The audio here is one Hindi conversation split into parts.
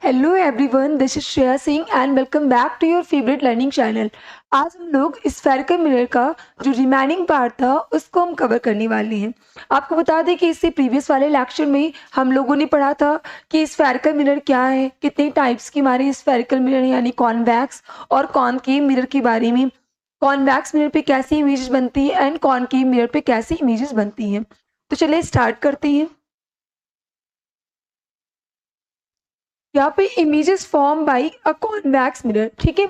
Hello everyone, this is Shreya Singh and welcome back to your favourite learning channel. आज हम लोग स्फेरिकल मिरर का जो रिमेनिंग पार्ट था उसको हम कवर करने वाले हैं। आपको बता दें कि इससे प्रीवियस वाले लेक्चर में हम लोगों ने पढ़ा था कि स्फेरिकल मिरर क्या है, कितने टाइप्स की हमारी स्फेरिकल मिरर यानी कॉन्वेक्स और कॉनकेव मिरर के बारे में, कॉन्वेक्स मिरर पे कैसी इमेजेस बनती है एंड कॉनकेव मिरर पे कैसी इमेजेस बनती हैं। तो चलिए स्टार्ट करते हैं। यहाँ पे images form by a convex mirror, ठीक है।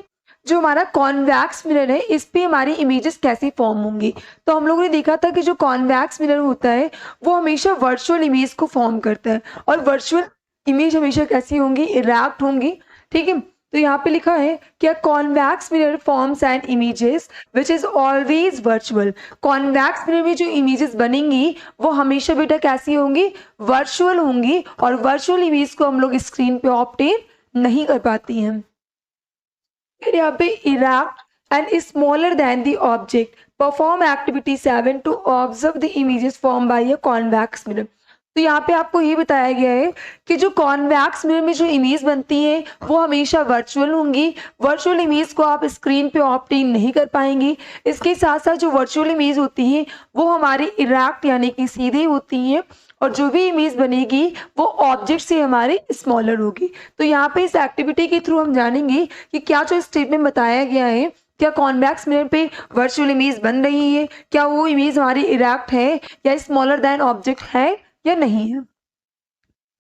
जो हमारा कॉन्वेक्स मिरर है इस पे हमारी इमेजेस कैसे फॉर्म होंगी। तो हम लोगों ने देखा था कि जो कॉन्वेक्स मिरर होता है वो हमेशा वर्चुअल इमेज को फॉर्म करता है और वर्चुअल इमेज हमेशा कैसी होंगी, इरेक्ट होंगी, ठीक है। तो यहाँ पे लिखा है कि अ convex mirror forms and images which is always virtual. Convex mirror में जो इमेजेस बनेंगी वो हमेशा बेटा कैसी होंगी, वर्चुअल होंगी और वर्चुअल इमेज को हम लोग स्क्रीन पे ऑब्टेन नहीं कर पाती हैं। फिर यहाँ पे erect and smaller than the object perform activity 7 to observe the images form by a convex mirror. तो यहाँ पे आपको ये बताया गया है कि जो कॉन्वेक्स मिरर में जो इमेज बनती है वो हमेशा वर्चुअल होंगी। वर्चुअल इमेज को आप स्क्रीन पे ऑब्टेन नहीं कर पाएंगी। इसके साथ साथ जो वर्चुअल इमेज होती है वो हमारी इरेक्ट यानी कि सीधी होती है और जो भी इमेज बनेगी वो ऑब्जेक्ट से हमारी स्मॉलर होगी। तो यहाँ पे इस एक्टिविटी के थ्रू हम जानेंगे कि क्या जो स्टेटमेंट बताया गया है, क्या कॉन्वेक्स मिरर पे वर्चुअल इमेज बन रही है, क्या वो इमेज हमारी इरेक्ट है या स्मॉलर देन ऑब्जेक्ट है या नहीं है।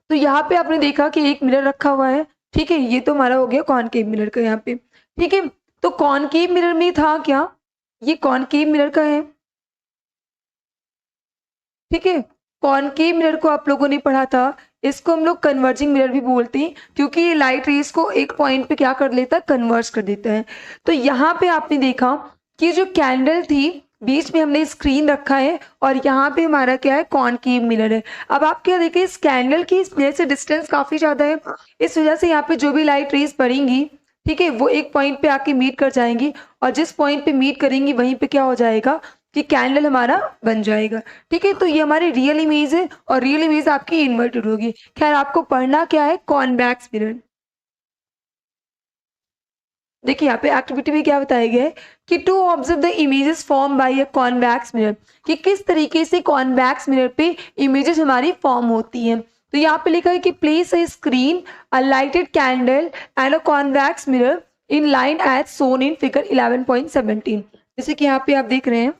तो यहाँ पे आपने देखा कि एक मिरर रखा हुआ है, ठीक है। ये तो हमारा हो गया कॉनकेव मिरर का यहाँ पे, ठीक है। तो कॉनकेव मिरर में था क्या, ये कॉनकेव मिरर का है, ठीक है। कॉनकेव मिरर को आप लोगों ने पढ़ा था, इसको हम लोग कन्वर्जिंग मिरर भी बोलते हैं क्योंकि ये लाइट रेज को एक पॉइंट पे क्या कर लेता है, कन्वर्ज कर देता है। तो यहाँ पे आपने देखा कि जो कैंडल थी बीच में हमने स्क्रीन रखा है और यहाँ पे हमारा क्या है, कॉनकेव मिरर है। अब आप क्या देखें, इस कैंडल की इस मिरर से डिस्टेंस काफी ज्यादा है, इस वजह से यहाँ पे जो भी लाइट रेज पड़ेंगी, ठीक है, वो एक पॉइंट पे आके मीट कर जाएंगी और जिस पॉइंट पे मीट करेंगी वहीं पे क्या हो जाएगा कि कैंडल हमारा बन जाएगा, ठीक है। तो ये हमारी रियल इमेज है और रियल इमेज आपकी इन्वर्टेड होगी। खैर आपको पढ़ना क्या है, कॉन्वेक्स मिरर। देखिए यहाँ पे एक्टिविटी में क्या बताया गया है कि to observe the images form by a convex mirror, कि किस तरीके से कॉन्वेक्स मिरर पे इमेजेस हमारी फॉर्म होती हैं। तो यहाँ पे लिखा है कि place a screen, a lighted candle and a convex mirror in line as shown in figure 11.17। जैसे कि यहाँ पे आप देख रहे हैं,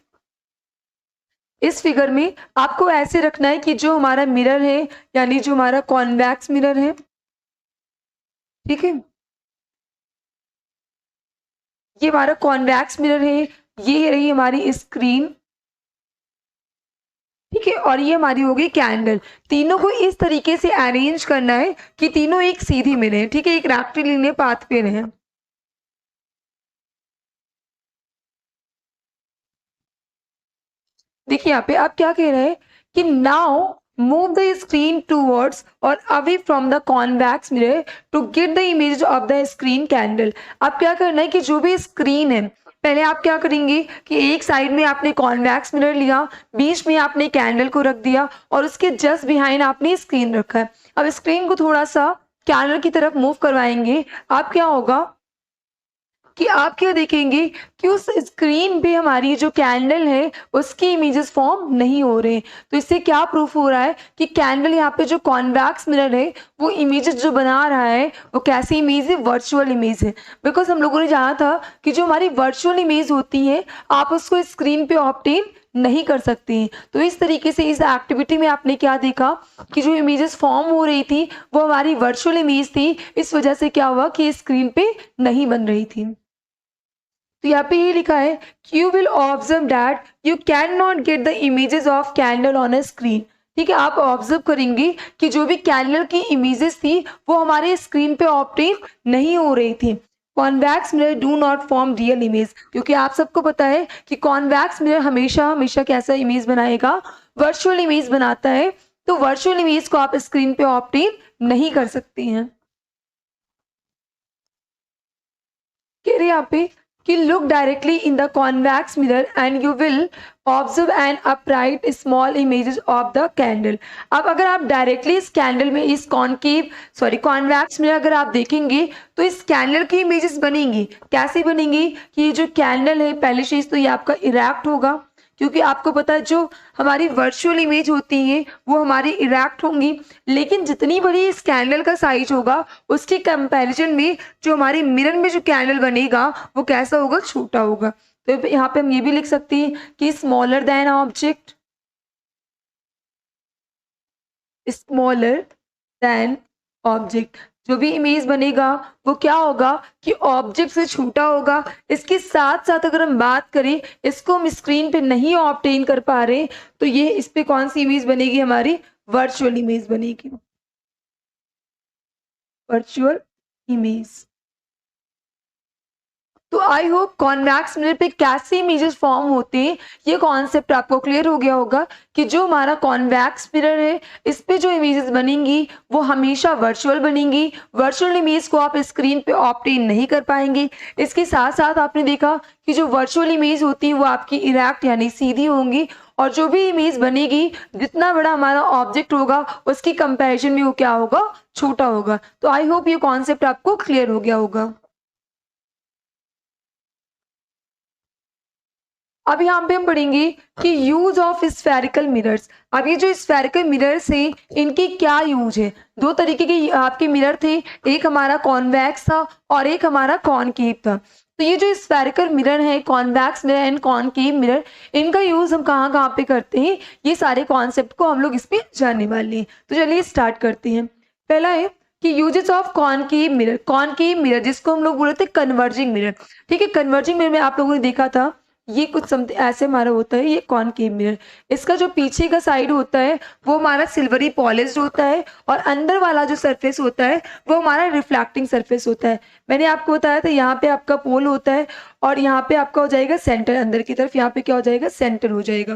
इस फिगर में आपको ऐसे रखना है कि जो हमारा मिरर है यानी जो हमारा कॉन्वेक्स मिरर है, ठीक है, ये हमारा कॉन्वेक्स मिरर है, ये रही हमारी स्क्रीन, ठीक है, और ये हमारी होगी कैंडल। तीनों को इस तरीके से अरेंज करना है कि तीनों एक सीधी में रहे, ठीक है, एक रेक्टिलिनियर पाथ पे रहे। देखिए यहाँ पे आप क्या कह रहे हैं कि now move the screen towards और away from the convex mirror to get the image of the screen candle. आप क्या करना है कि जो भी स्क्रीन है, पहले आप क्या करेंगे कि एक साइड में आपने कॉन्वेक्स मिरर लिया, बीच में आपने कैंडल को रख दिया और उसके जस्ट बिहाइंड आपने स्क्रीन रखा है। अब स्क्रीन को थोड़ा सा कैंडल की तरफ मूव करवाएंगे, आप क्या होगा कि आप क्या देखेंगे कि उस स्क्रीन पे हमारी जो कैंडल है उसकी इमेजेस फॉर्म नहीं हो रहे हैं। तो इससे क्या प्रूफ हो रहा है कि कैंडल यहाँ पे जो कॉन्वेक्स मिरर है वो इमेजेस जो बना रहा है वो कैसी इमेज है, वर्चुअल इमेज है। बिकॉज हम लोगों ने जाना था कि जो हमारी वर्चुअल इमेज होती है आप उसको स्क्रीन पे ऑब्टेन नहीं कर सकते हैं। तो इस तरीके से इस एक्टिविटी में आपने क्या देखा कि जो इमेजेस फॉर्म हो रही थी वो हमारी वर्चुअल इमेज थी, इस वजह से क्या हुआ कि स्क्रीन पे नहीं बन रही थी। तो यहाँ पे ये लिखा है कि you will observe that you can not get the images of candle on a screen. ठीक है, आप ऑब्जर्व करेंगे कि जो भी कैंडल की इमेजेस थी वो हमारे स्क्रीन पे ऑब्टेन नहीं हो रही थी। Convex mirror do not form real image, क्योंकि आप सबको पता है कि कॉन्वेक्स मिरर हमेशा हमेशा कैसा इमेज बनाएगा, वर्चुअल इमेज बनाता है। तो वर्चुअल इमेज को आप स्क्रीन पे ऑब्टेन नहीं कर सकते हैं। कह रहे यहाँ पे कि look directly in the convex mirror and you will observe an upright small images of the candle. अब अगर आप डायरेक्टली इस कैंडल में इस कॉन्वेक्स मिरर अगर आप देखेंगे तो इस कैंडल की इमेजेस बनेंगी। कैसे बनेंगी कि ये जो कैंडल है पहली चीज तो ये आपका इरेक्ट होगा, क्योंकि आपको पता है जो हमारी वर्चुअल इमेज होती है वो हमारी इरेक्ट होंगी, लेकिन जितनी बड़ी इस कैंडल का साइज होगा उसके कंपैरिजन में जो हमारी मिरर में जो कैंडल बनेगा वो कैसा होगा, छोटा होगा। तो यहाँ पे हम ये भी लिख सकते हैं कि smaller than object, smaller than object, जो भी इमेज बनेगा वो क्या होगा कि ऑब्जेक्ट से छोटा होगा। इसके साथ साथ अगर हम बात करें इसको हम स्क्रीन पे नहीं ऑब्टेन कर पा रहे तो ये इस पे कौन सी इमेज बनेगी, हमारी वर्चुअल इमेज बनेगी, वर्चुअल इमेज। तो आई होप कॉन्वेक्स मिरर पे कैसे इमेजेस फॉर्म होते हैं ये कॉन्सेप्ट आपको क्लियर हो गया होगा कि जो हमारा कॉन्वेक्स मिरर है इस पे जो इमेजेस बनेंगी वो हमेशा वर्चुअल बनेंगी। वर्चुअल इमेज को आप स्क्रीन पे ऑब्टेन नहीं कर पाएंगे। इसके साथ साथ आपने देखा कि जो वर्चुअल इमेज होती है वो आपकी इरेक्ट यानी सीधी होंगी, और जो भी इमेज बनेगी जितना बड़ा हमारा ऑब्जेक्ट होगा उसकी कंपैरिजन में वो क्या होगा, छोटा होगा। तो आई होप ये कॉन्सेप्ट आपको क्लियर हो गया होगा। अब यहाँ पे हम पढ़ेंगे कि यूज ऑफ स्फेरिकल मिरर्स। अब ये जो स्फेरिकल मिरर्स हैं इनकी क्या यूज है। दो तरीके के आपके मिरर थे, एक हमारा कॉन्वेक्स था और एक हमारा कॉनकेव था। तो ये जो स्फेरिकल मिरर है, convex mirror and concave mirror, इनका यूज हम कहाँ कहाँ पे करते हैं ये सारे कॉन्सेप्ट को हम लोग इस पे जानने वाले हैं। तो चलिए स्टार्ट करते हैं। पहला है कि uses of concave mirror. Concave mirror जिसको हम लोग बोलते हैं कन्वर्जिंग मिरर, ठीक है। कन्वर्जिंग मिरर में आप लोगों ने देखा था ये कुछ समथिंग ऐसे हमारा होता है, ये कॉनकेव मिरर। इसका जो पीछे का साइड होता है वो हमारा सिल्वरी पॉलिश्ड होता है और अंदर वाला जो सरफेस होता है वो हमारा रिफ्लेक्टिंग सरफेस होता है। मैंने आपको बताया था यहाँ पे आपका पोल होता है और यहाँ पे आपका हो जाएगा सेंटर, अंदर की तरफ यहाँ पे क्या हो जाएगा, सेंटर हो जाएगा।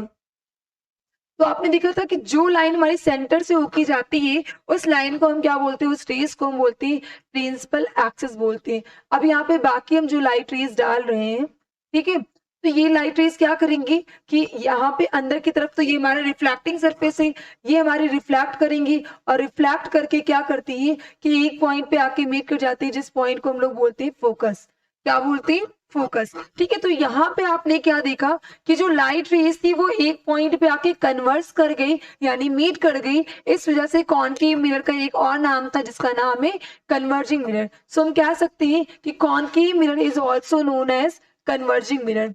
तो आपने देखा था कि जो लाइन हमारी सेंटर से होके जाती है उस लाइन को हम क्या बोलते हैं, उस रेस को हम बोलते हैं प्रिंसिपल एक्सिस बोलते हैं। अब यहाँ पे बाकी हम जो लाइट रेस डाल रहे हैं, ठीक है, तो ये लाइट रेस क्या करेंगी कि यहाँ पे अंदर की तरफ तो ये हमारा रिफ्लेक्टिंग सरफेस है, ये हमारी रिफ्लेक्ट करेंगी और रिफ्लेक्ट करके क्या करती है कि एक पॉइंट पे आके मीट कर जाती है जिस पॉइंट को हम लोग बोलते हैं फोकस। क्या बोलते हैं, फोकस, ठीक है। तो यहाँ पे आपने क्या देखा कि जो लाइट रेस थी वो एक पॉइंट पे आके कन्वर्स कर गई यानी मीट कर गई। इस वजह से कॉनकेव मिरर का एक और नाम था जिसका नाम है कन्वर्जिंग मिरर। सो हम कह सकते हैं कि concave mirror is also known as converging mirror,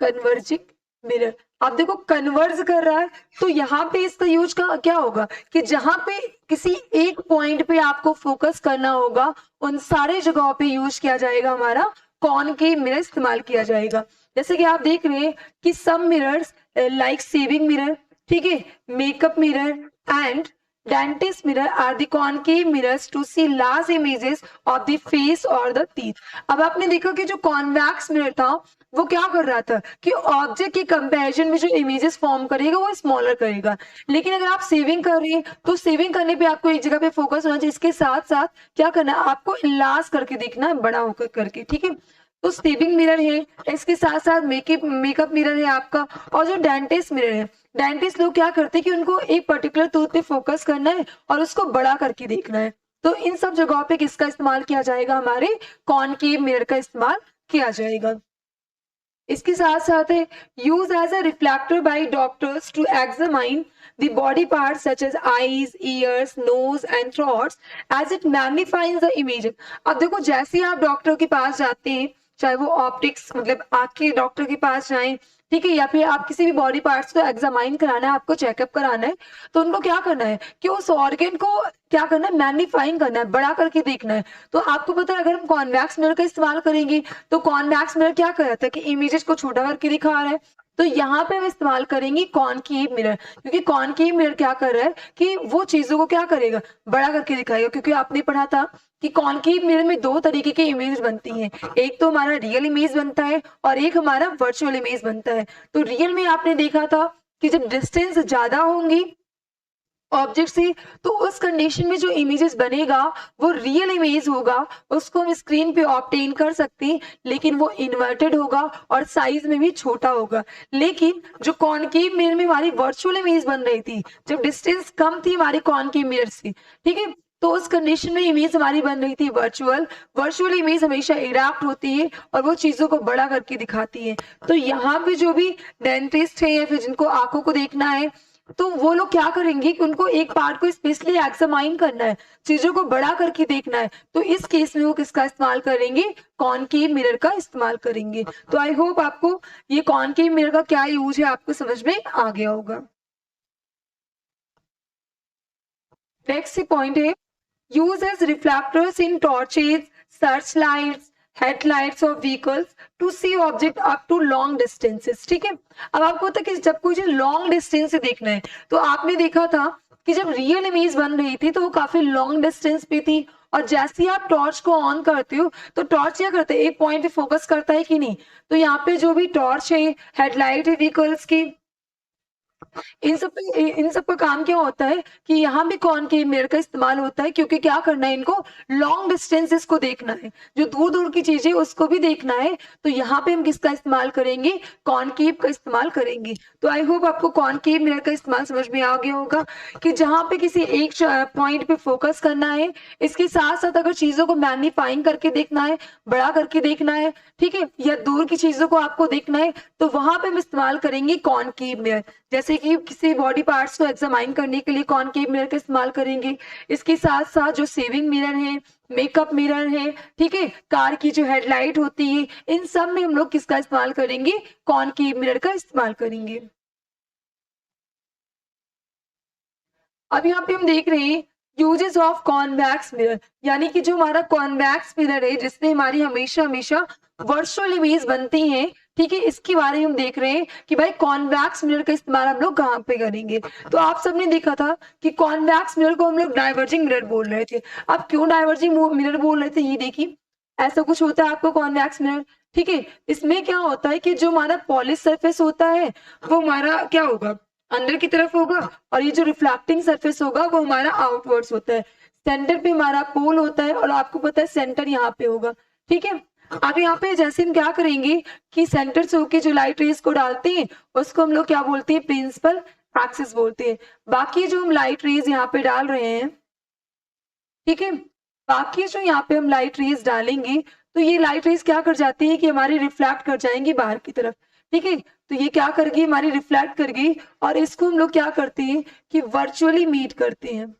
converging mirror. आप देखो कन्वर्ज कर रहा है तो यहाँ पे इसका यूज का क्या होगा कि जहां पे किसी एक पॉइंट पे आपको फोकस करना होगा उन सारे जगहों पे यूज किया जाएगा हमारा कॉनकेव मिरर इस्तेमाल किया जाएगा। जैसे कि आप देख रहे हैं कि some mirrors like shaving mirror, ठीक है, makeup mirror and dentist mirror are the concave mirrors to see large images of the face और द टीथ। अब आपने देखा कि जो कॉन्वेक्स मिरर था वो क्या कर रहा था कि ऑब्जेक्ट के कंपैरिजन में जो इमेजेस फॉर्म करेगा वो स्मॉलर करेगा। लेकिन अगर आप सेविंग कर रहे हैं तो सेविंग करने पे आपको एक जगह पे फोकस होना चाहिए, इसके साथ साथ क्या करना है आपको इलाज करके देखना है, बड़ा होकर करके, ठीक है। तो सेविंग मिरर है, इसके साथ साथ मेकअप मिरर है आपका, और जो डेंटिस्ट मिरर है, डेंटिस्ट लोग क्या करते हैं कि उनको एक पर्टिकुलर टूथ पे फोकस करना है और उसको बड़ा करके देखना है। तो इन सब जगहों पे किसका इस्तेमाल किया जाएगा, हमारे कॉनकेव मिरर का इस्तेमाल किया जाएगा। इसके साथ साथ है use as a reflector by doctors to examine the body parts such as eyes, ears, nose and throats as it magnifies the image। अब देखो जैसे ही आप डॉक्टर के पास जाते हैं, चाहे वो ऑप्टिक्स मतलब आँख के डॉक्टर के पास जाएं, ठीक है, या फिर आप किसी भी बॉडी पार्ट्स को एग्जामाइन कराना है, आपको चेकअप कराना है, तो उनको क्या करना है कि उस ऑर्गन को क्या करना है, मैग्नीफाइंग करना है, बड़ा करके देखना है। तो आपको पता है अगर हम कॉन्वेक्स मिरर का इस्तेमाल करेंगे तो कॉन्वेक्स मिरर क्या कर रहा था कि इमेजेस को छोटा करके दिखा रहा है, तो यहाँ पे हम इस्तेमाल करेंगे कॉनकेव मिरर, क्योंकि कॉनकेव मिरर क्या कर रहा है कि वो चीजों को क्या करेगा, बड़ा करके दिखाएगा। क्योंकि आपने पढ़ा था कि कॉनकेव मिरर में दो तरीके की इमेज बनती हैं, एक तो हमारा रियल इमेज बनता है और एक हमारा वर्चुअल इमेज बनता है। तो रियल में आपने देखा था कि जब डिस्टेंस ज्यादा होंगी ऑब्जेक्ट से, तो उस कंडीशन में जो इमेजेस बनेगा वो रियल इमेज होगा, उसको हम स्क्रीन पे ऑब्टेन कर सकते हैं, लेकिन वो इन्वर्टेड होगा और साइज में भी छोटा होगा। लेकिन जो कॉनकेव मिरर में हमारी वर्चुअल इमेज बन रही थी, जब डिस्टेंस कम थी हमारी कॉनकेव मिरर से, ठीक है, तो उस कंडीशन में इमेज हमारी बन रही थी वर्चुअल। वर्चुअल इमेज हमेशा इरैप्ट होती है और वो चीजों को बड़ा करके दिखाती है। तो यहाँ पे जो भी डेंटिस्ट है या फिर जिनको आंखों को देखना है, तो वो लोग क्या करेंगे कि उनको एक पार्ट को स्पेशली एग्जामाइन करना है, चीजों को बड़ा करके देखना है, तो इस केस में वो किसका इस्तेमाल करेंगे? कॉनकेव मिरर का इस्तेमाल करेंगे। तो आई होप आपको ये कॉनकेव मिरर का क्या यूज है आपको समझ में आ गया होगा। नेक्स्ट पॉइंट है use as reflectors in torches, search lights, headlights of vehicles to see object up to long distances. ठीक है, अब आपको होता है कि जब कोई लॉन्ग डिस्टेंस से देखना है, तो आपने देखा था कि जब रियल इमेज बन रही थी तो वो काफी लॉन्ग डिस्टेंस पे थी, और जैसे ही आप टॉर्च को ऑन करते हो तो टॉर्च क्या करता है? एक पॉइंट पे फोकस करता है कि नहीं? तो यहाँ पे जो भी टॉर्च है, हेडलाइट है व्हीकल्स की, इन सब का काम क्या होता है कि यहाँ भी कॉनकेव मिरर का इस्तेमाल होता है, क्योंकि क्या करना है? इनको लॉन्ग डिस्टेंसेस को देखना है, जो दूर दूर की चीजें उसको भी देखना है। तो यहाँ पे हम किसका इस्तेमाल करेंगे? कॉनकेव का इस्तेमाल करेंगे। तो आई होप आपको कॉनकेव मिरर का इस्तेमाल समझ में आ गया होगा कि जहाँ पे किसी एक पॉइंट पे फोकस करना है, इसके साथ साथ अगर चीजों को मैग्नीफाइंग करके देखना है, बड़ा करके देखना है, ठीक है, या दूर की चीजों को आपको देखना है, तो वहां पे हम इस्तेमाल करेंगे कॉनकेव मिरर। जैसे कि किसी बॉडी पार्ट्स को एग्जामाइन करने के लिए कॉनकेव मिरर का इस्तेमाल करेंगे। इसके साथ साथ जो सेविंग मिरर है, मेकअप मिरर है, ठीक है, कार की जो हेडलाइट होती है, इन सब में हम लोग किसका इस्तेमाल करेंगे? कॉनकेव मिरर का इस्तेमाल करेंगे। अब यहाँ पे हम देख रहे हैं यूजेस ऑफ कॉन्वेक्स मिरर, यानी कि जो हमारा कॉन्वेक्स मिरर है जिसमें हमारी हमेशा हमेशा वर्चुअल इमेज बनती है, ठीक है, इसके बारे में हम देख रहे हैं कि भाई कॉन्वेक्स मिरर का इस्तेमाल हम लोग कहाँ पे करेंगे। तो आप सबने देखा था कि कॉन्वेक्स मिरर को हम लोग डाइवर्जिंग मिरर बोल रहे थे। अब क्यों डाइवर्जिंग मिरर बोल रहे थे, ये देखिए, ऐसा कुछ होता है आपको कॉन्वेक्स मिरर, ठीक है, इसमें क्या होता है कि जो हमारा पॉलिश सरफेस होता है वो हमारा क्या होगा? अंदर की तरफ होगा, और ये जो रिफ्लेक्टिंग सरफेस होगा वो हमारा आउटवर्ड्स होता है। सेंटर पे हमारा पोल होता है, और आपको पता है सेंटर यहाँ पे होगा, ठीक है। अब यहाँ पे जैसे हम क्या करेंगे कि सेंटर से होके जो लाइट रेज को डालते हैं उसको हम लोग क्या बोलते हैं? प्रिंसिपल एक्सिस बोलते हैं। बाकी जो हम लाइट रेज यहाँ पे डाल रहे हैं, ठीक है, बाकी जो यहाँ पे हम लाइट रेज डालेंगे, तो ये लाइट रेज क्या कर जाती है कि हमारी रिफ्लेक्ट कर जाएंगी बाहर की तरफ, ठीक है। तो ये क्या कर गई? हमारी रिफ्लेक्ट कर गई, और इसको हम लोग क्या करते हैं कि वर्चुअली मीट करते हैं,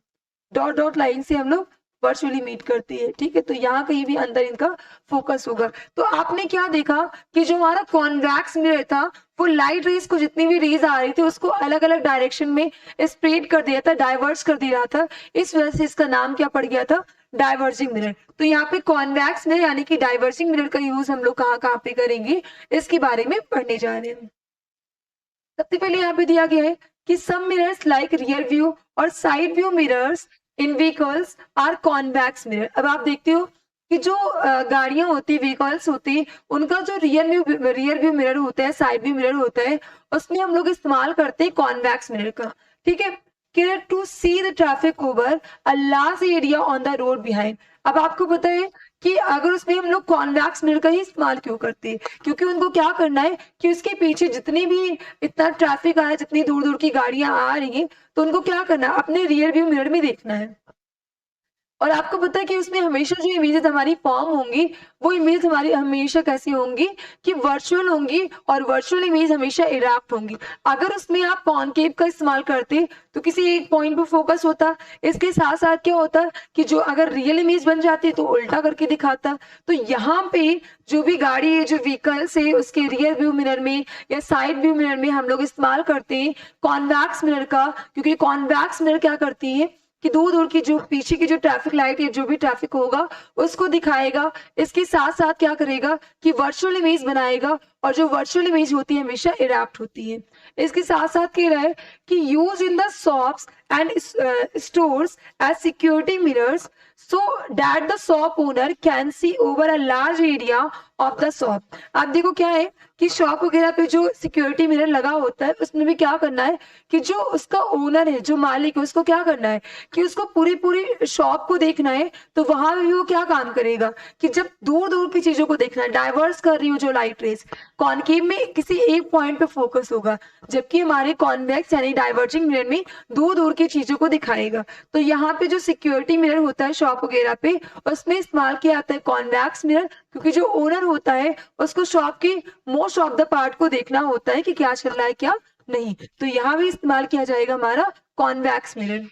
डॉट डॉट लाइन से हम लोग वर्चुअली मीट करती है, ठीक है। तो यहाँ कहीं भी अंदर इनका फोकस होगा। तो आपने क्या देखा कि जो हमारा कॉन्वेक्स मिरर था वो लाइट रेज को, जितनी भी रेज आ रही थी उसको अलग अलग डायरेक्शन में स्प्रेड कर दिया था, डाइवर्स कर दिया था। इस वजह से इसका नाम क्या पड़ गया था? Diverging mirror. तो यहाँ पे कॉन्वेक्स मिरर यानी कि डाइवर्जिंग मिरर का यूज हम लोग कहाँ कहाँ पे करेंगे, इसके बारे में पढ़ने जा रहे हैं। सबसे पहले यहाँ पे दिया गया है कि some mirrors like rear view और side view mirrors in vehicles are convex mirror. अब आप देखते हो कि जो गाड़ियां होती, व्हीकल्स होती, उनका जो रियर व्यू मिरर होता है, साइड व्यू मिरर होता है, उसमें हम लोग इस्तेमाल करते हैं कॉन्वेक्स मिरर का, ठीक है, care to see the traffic over a large area on the road behind. अब आपको पता है कि अगर उसमें हम लोग कॉन्वेक्स मिरर का ही इस्तेमाल क्यों करते हैं? क्योंकि उनको क्या करना है कि उसके पीछे जितनी भी इतना ट्रैफिक आ रहा है, जितनी दूर दूर की गाड़ियां आ रही हैं, तो उनको क्या करना है? अपने रियर व्यू मिरर में देखना है। और आपको पता है कि उसमें हमेशा जो इमेजेस हमारी फॉर्म होंगी, वो इमेज हमारी हमेशा कैसी होंगी कि वर्चुअल होंगी, और वर्चुअल इमेज हमेशा इरैप्ट होंगी। अगर उसमें आप कॉनकेव का इस्तेमाल करते तो किसी एक पॉइंट पर फोकस होता। इसके साथ साथ क्या होता कि जो अगर रियल इमेज बन जाती तो उल्टा करके दिखाता। तो यहाँ पे जो भी गाड़ी है, जो व्हीकल्स है, उसके रियर व्यू मिरर में या साइड व्यू मिरर में हम लोग इस्तेमाल करते हैं कॉन्वेक्स मिरर का, क्योंकि कॉन्वेक्स मिरर क्या करती है कि दूर दूर की जो पीछे की जो ट्रैफिक लाइट या जो भी ट्रैफिक होगा उसको दिखाएगा। इसके साथ साथ क्या करेगा कि वर्चुअल इमेज बनाएगा, और जो वर्चुअल इमेज होती है हमेशा इरैप्ट होती है। इसके साथ साथ कह रहा है कि use in the shops and stores as security mirrors so that the shop owner can see over a large area of the shop। आप देखो क्या है कि शॉप वगैरह पे जो सिक्योरिटी मिरर लगा होता है उसमें भी क्या करना है कि जो उसका ओनर है, जो मालिक है, उसको क्या करना है कि उसको पूरी पूरी शॉप को देखना है। तो वहां भी वो क्या काम करेगा कि जब दूर दूर की चीजों को देखना है, डाइवर्स कर रही हो जो लाइट रेज, कॉनकेव में किसी एक पॉइंट पे फोकस होगा, जबकि हमारे कॉन्वेक्स यानी डाइवर्जिंग मिरर में दूर दूर की चीजों को दिखाएगा। तो यहाँ पे जो सिक्योरिटी मिरर होता है शॉप वगैरह पे, उसमें इस्तेमाल किया जाता है कॉन्वेक्स मिरर, क्योंकि जो ओनर होता है उसको शॉप के मोस्ट ऑफ द पार्ट को देखना होता है कि क्या चल रहा है क्या नहीं। तो यहाँ भी इस्तेमाल किया जाएगा हमारा कॉन्वेक्स मिरर।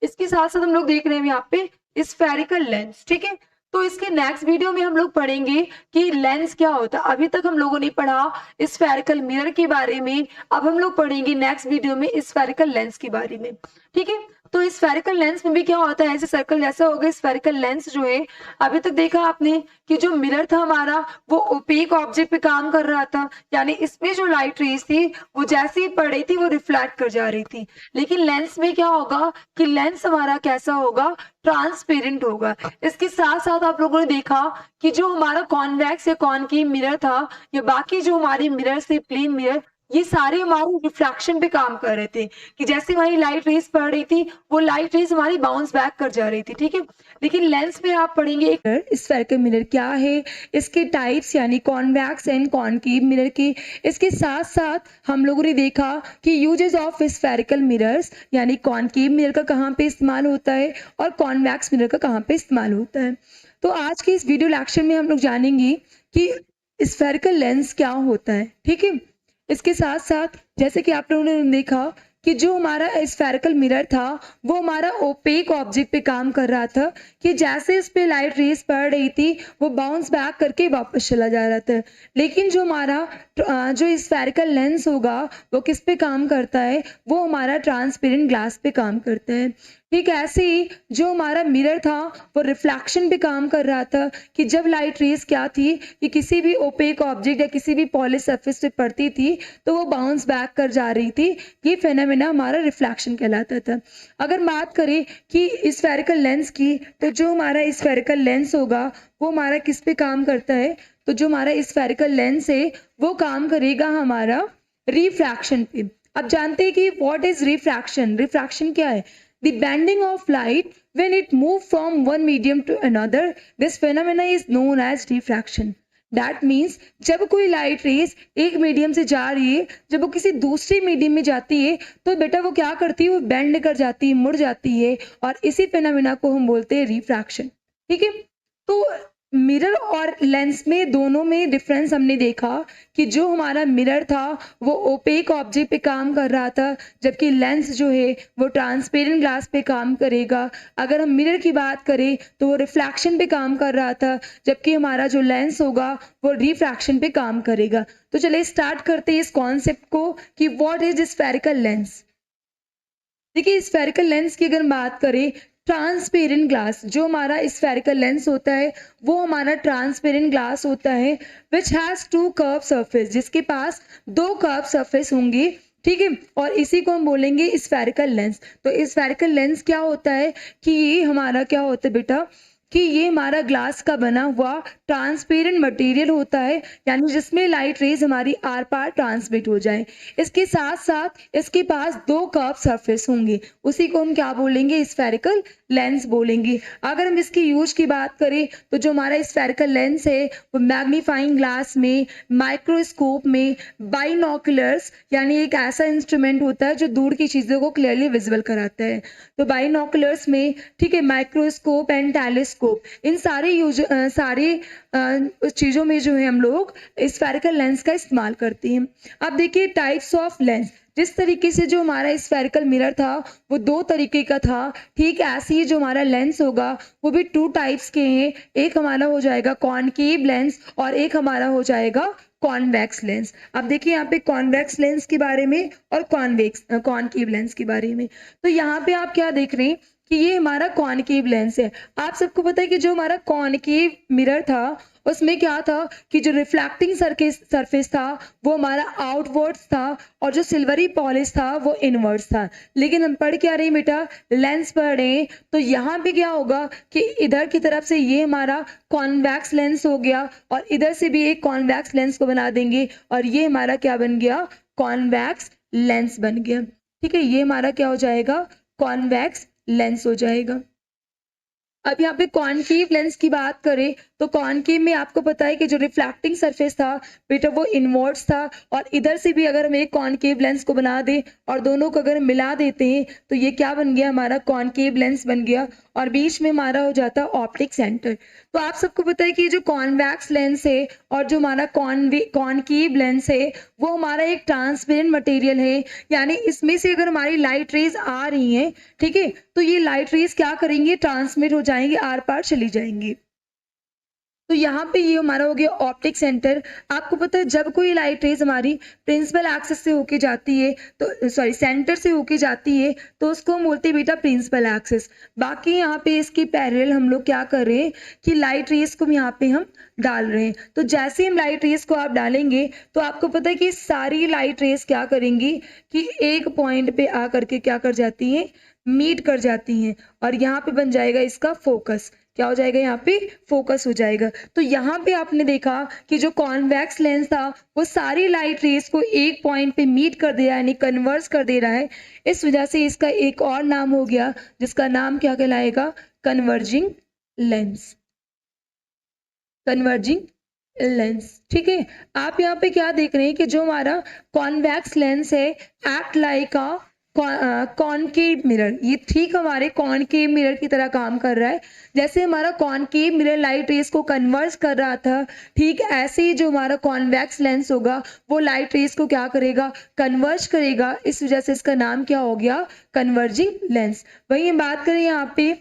इसके साथ साथ हम लोग देख रहे हैं यहाँ पे स्फेरिकल लेंस। ठीक है, तो इसके नेक्स्ट वीडियो में हम लोग पढ़ेंगे कि लेंस क्या होता है। अभी तक हम लोगों ने पढ़ा स्फेरिकल मिरर के बारे में, अब हम लोग पढ़ेंगे नेक्स्ट वीडियो में स्फेरिकल लेंस के बारे में। ठीक है, तो स्फेरिकल लेंस में भी क्या होता है, ऐसे सर्कल जैसा होगा स्फेरिकल लेंस जो है। अभी तक देखा आपने कि जो मिरर था हमारा वो ओपेक ऑब्जेक्ट पे काम कर रहा था, यानी इसमें जो लाइट रेज थी वो जैसे ही पड़ रही थी वो रिफ्लेक्ट कर जा रही थी। लेकिन लेंस में क्या होगा कि लेंस हमारा कैसा होगा, ट्रांसपेरेंट होगा। इसके साथ साथ आप लोगों ने देखा कि जो हमारा कॉन्वेक्स या कॉनकेव मिरर था या बाकी जो हमारे मिरर से प्लेन मिरर, ये सारे हमारे रिफ्रैक्शन पे काम कर रहे थे कि जैसे हमारी लाइट रेज पड़ रही थी वो लाइट रेज हमारी बाउंस बैक कर जा रही थी। ठीक है, लेकिन लेंस में आप पढ़ेंगे स्फेरिकल मिरर क्या है, इसके टाइप्स यानी कॉन्वेक्स एंड कॉनकेव मिरर की। इसके साथ साथ हम लोगों ने देखा कि यूजेस ऑफ स्फेरिकल मिरर्स यानी कॉनकेव मिरर का कहाँ पे इस्तेमाल होता है और कॉन्वेक्स मिरर का कहाँ पे इस्तेमाल होता है। तो आज के इस वीडियो लेक्चर में हम लोग जानेंगे कि स्फेरिकल लेंस क्या होता है। ठीक है, इसके साथ साथ जैसे कि आप लोगों ने देखा कि जो हमारा स्फेरिकल मिरर था वो हमारा ओपेक ऑब्जेक्ट पे काम कर रहा था कि जैसे इस पे लाइट रेज पड़ रही थी वो बाउंस बैक करके वापस चला जा रहा था। लेकिन जो हमारा जो स्फेरिकल लेंस होगा वो किस पे काम करता है, वो हमारा ट्रांसपेरेंट ग्लास पे काम करता है। ठीक ऐसे ही जो हमारा मिरर था वो रिफ्लेक्शन पे काम कर रहा था कि जब लाइट रेज क्या थी कि किसी भी ओपेक ऑब्जेक्ट या किसी भी पॉलिश सरफेस पे पड़ती थी तो वो बाउंस बैक कर जा रही थी। ये फेनोमेना हमारा रिफ्लेक्शन कहलाता था। अगर बात करें कि स्फेरिकल लेंस की, तो जो हमारा स्फेरिकल लेंस होगा वो हमारा किस पे काम करता है, तो जो हमारा स्फेरिकल लेंस है वो काम करेगा हमारा रिफ्रैक्शन पे। अब जानते हैं कि व्हाट इज रिफ्रैक्शन। रिफ्रैक्शन क्या है? The bending of light when it moves from one medium to another. This phenomena is known as diffraction. That means जब कोई लाइट रेज एक मीडियम से जा रही है, जब वो किसी दूसरे मीडियम में जाती है तो बेटा वो क्या करती है, वो बेंड कर जाती है, मुड़ जाती है, और इसी फेनोमेना को हम बोलते हैं रिफ्रैक्शन। ठीक है, तो मिरर और लेंस में दोनों में डिफरेंस हमने देखा कि जो हमारा मिरर था वो ओपेक ऑब्जेक्ट पे काम कर रहा था, जबकि लेंस जो है वो ट्रांसपेरेंट ग्लास पे काम करेगा। अगर हम मिरर की बात करें तो वो रिफ्लेक्शन पे काम कर रहा था, जबकि हमारा जो लेंस होगा वो रिफ्रैक्शन पे काम करेगा। तो चलिए स्टार्ट करते हैं इस कॉन्सेप्ट को कि व्हाट इज स्फेरिकल लेंस। देखिए, स्फेरिकल लेंस की अगर बात करें, ट्रांसपेरेंट ग्लास जो हमारा स्फेरिकल लेंस होता है वो हमारा ट्रांसपेरेंट ग्लास होता है which has two curve surface, जिसके पास दो कर्व सरफेस होंगे। ठीक है, और इसी को हम बोलेंगे स्फेरिकल लेंस। तो स्फेरिकल लेंस क्या होता है कि ये हमारा क्या होता है बेटा कि ये हमारा ग्लास का बना हुआ ट्रांसपेरेंट मटेरियल होता है, यानी जिसमें लाइट रेज हमारी आर पार ट्रांसमिट हो जाए। इसके साथ साथ इसके पास दो कर्व सरफेस होंगे, उसी को हम क्या बोलेंगे, स्फेरिकल लेंस बोलेंगे। अगर हम इसकी यूज की बात करें तो जो हमारा स्फेरिकल लेंस है वो मैग्नीफाइंग ग्लास में, माइक्रोस्कोप में, बाइनोकुलर्स यानी एक ऐसा इंस्ट्रूमेंट होता है जो दूर की चीज़ों को क्लियरली विजिबल कराता है, तो बाइनोकुलर्स में, ठीक है, माइक्रोस्कोप एंड टेलीस्कोप, इन सारे चीज़ों में जो है हम लोग स्फेरिकल लेंस का इस्तेमाल करते हैं। अब देखिए टाइप्स ऑफ लेंस। जिस तरीके से जो हमारा स्फेरिकल मिरर था वो दो तरीके का था, ठीक ऐसे ही जो हमारा लेंस होगा वो भी टू टाइप्स के हैं। एक हमारा हो जाएगा कॉनकेव लेंस और एक हमारा हो जाएगा कॉन्वेक्स लेंस। अब देखिए यहाँ पे कॉन्वेक्स लेंस के बारे में और कॉनकेव लेंस के बारे में। तो यहाँ पे आप क्या देख रहे हैं कि ये हमारा कॉनकेव लेंस है। आप सबको पता है कि जो हमारा कॉनकेव मिरर था उसमें क्या था कि जो रिफ्लेक्टिंग सरफेस था वो हमारा आउटवर्ड्स था और जो सिल्वरी पॉलिश था वो इनवर्ड्स था। लेकिन हम पढ़ क्या रहे हैं बेटा, लेंस पढ़ रहे हैं। तो यहाँ पे क्या होगा कि इधर की तरफ से ये हमारा कॉन्वेक्स लेंस हो गया और इधर से भी एक कॉन्वेक्स लेंस को बना देंगे और ये हमारा क्या बन गया, कॉन्वेक्स लेंस बन गया। ठीक है, ये हमारा क्या हो जाएगा, कॉन्वेक्स लेंस हो जाएगा। अब यहाँ पे कॉनकेव लेंस की बात करें तो कॉनकेव में आपको पता है कि जो रिफ्लेक्टिंग सरफेस था बेटा वो इनवर्ड्स था और इधर से भी अगर हम एक कॉनकेव लेंस को बना दें और दोनों को अगर मिला देते हैं तो ये क्या बन गया, हमारा कॉनकेव लेंस बन गया और बीच में हमारा हो जाता है ऑप्टिक सेंटर। तो आप सबको पता है कि जो कॉन्वेक्स लेंस है और जो हमारा कॉनकेव लेंस है वो हमारा एक ट्रांसपेरेंट मटेरियल है, यानी इसमें से अगर हमारी लाइट रेज आ रही हैं, ठीक है, तो ये लाइट रेज क्या करेंगे, ट्रांसमिट हो जाएंगे, आर पार चली जाएंगी। तो यहाँ पे ये हमारा हो गया ऑप्टिक सेंटर। आपको पता है जब कोई लाइट रेज हमारी प्रिंसिपल एक्सिस से होके जाती है तो सॉरी सेंटर से होके जाती है तो उसको हम बोलते हैं बेटा प्रिंसिपल एक्सिस। बाकी यहाँ पे इसकी पैरेलल हम लोग क्या कर रहे हैं कि लाइट रेज को यहाँ पे हम डाल रहे हैं। तो जैसे हम लाइट रेज को आप डालेंगे तो आपको पता है कि सारी लाइट रेज क्या करेंगी कि एक पॉइंट पे आकर के क्या कर जाती हैं, मीट कर जाती हैं और यहाँ पे बन जाएगा इसका फोकस। क्या हो जाएगा, यहाँ पे फोकस हो जाएगा। तो यहाँ पे आपने देखा कि जो कॉन्वेक्स लेंस था वो सारी लाइट रेज को एक पॉइंट पे मीट कर दे रहा है, यानी कन्वर्स कर दे रहा है। इस वजह से इसका एक और नाम हो गया जिसका नाम क्या कहलाएगा, कन्वर्जिंग लेंस। कन्वर्जिंग लेंस, ठीक है। आप यहाँ पे क्या देख रहे हैं कि जो हमारा कॉन्वेक्स लेंस है act like a concave mirror, ये ठीक हमारे कॉनकेव मिरर की तरह काम कर रहा है। जैसे हमारा कॉनकेव मिरर लाइट रेज को कन्वर्स कर रहा था, ठीक ऐसे ही जो हमारा कॉन्वेक्स लेंस होगा वो लाइट रेज को क्या करेगा, कन्वर्ज करेगा। इस वजह से इसका नाम क्या हो गया, कन्वर्जिंग लेंस। वही हम बात करें यहाँ पे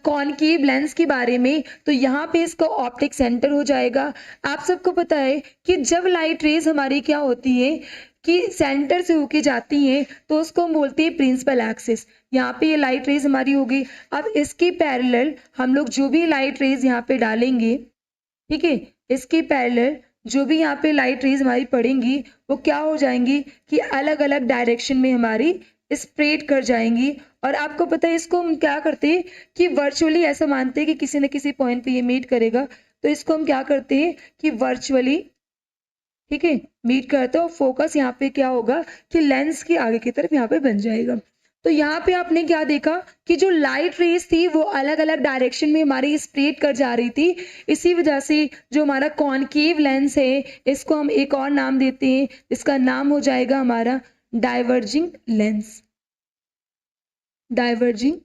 कॉनकेव लेंस के बारे में तो यहाँ पे इसका ऑप्टिक सेंटर हो जाएगा। आप सबको पता है कि जब लाइट रेज हमारी क्या होती है कि सेंटर से होके जाती हैं तो उसको हम बोलते हैं प्रिंसिपल एक्सिस। यहाँ पे ये लाइट रेज हमारी होगी। अब इसके पैरेलल हम लोग जो भी लाइट रेज यहाँ पे डालेंगे, ठीक है, इसके पैरेलल जो भी यहाँ पे लाइट रेज हमारी पड़ेंगी वो क्या हो जाएंगी कि अलग अलग डायरेक्शन में हमारी स्प्रेड कर जाएंगी। और आपको पता है इसको हम क्या करते हैं कि वर्चुअली ऐसा मानते हैं कि किसी न किसी पॉइंट पे ये मीट करेगा, तो इसको हम क्या करते हैं कि वर्चुअली, ठीक है, मीट करते हो। फोकस यहाँ पे क्या होगा कि लेंस के आगे की तरफ यहाँ पे बन जाएगा। तो यहाँ पे आपने क्या देखा कि जो लाइट रेज थी वो अलग अलग डायरेक्शन में हमारी स्प्रेड कर जा रही थी। इसी वजह से जो हमारा कॉनकेव लेंस है इसको हम एक और नाम देते हैं, इसका नाम हो जाएगा हमारा डाइवर्जिंग लेंस। डाइवर्जिंग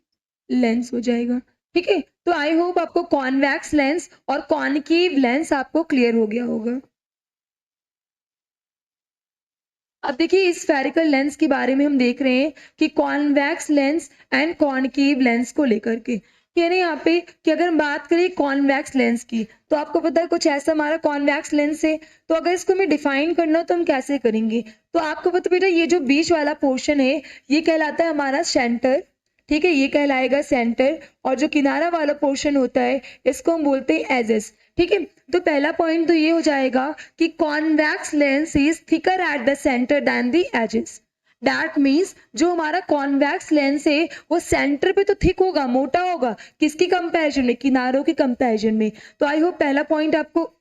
लेंस हो जाएगा, ठीक है। तो आई होप आपको कॉन्वेक्स लेंस और कॉनकेव लेंस आपको क्लियर हो गया होगा। अब देखिए इस स्फेरिकल लेंस के बारे में हम देख रहे हैं कि convex lens and concave lens को लेकर के कह रहे हैं यहाँ पे कि अगर हम बात करें कॉन्वेक्स लेंस की तो आपको पता है कुछ ऐसा हमारा कॉन्वेक्स लेंस है। तो अगर इसको हमें डिफाइन करना हो तो हम कैसे करेंगे, तो आपको पता बेटा ये जो बीच वाला पोर्शन है ये कहलाता है हमारा सेंटर, ठीक है, ये कहलाएगा सेंटर। और जो किनारा वाला पोर्शन होता है इसको हम बोलते हैं एजेस, ठीक है। तो पहला पॉइंट तो ये हो जाएगा कि convex lens is thicker at the centre than the edges. That means जो हमारा कॉन्वेक्स लेंस है वो सेंटर पे तो थिक होगा, मोटा होगा, किसकी कंपैरिजन में, किनारों के कंपैरिजन में। तो आई होप पहला पॉइंट आपको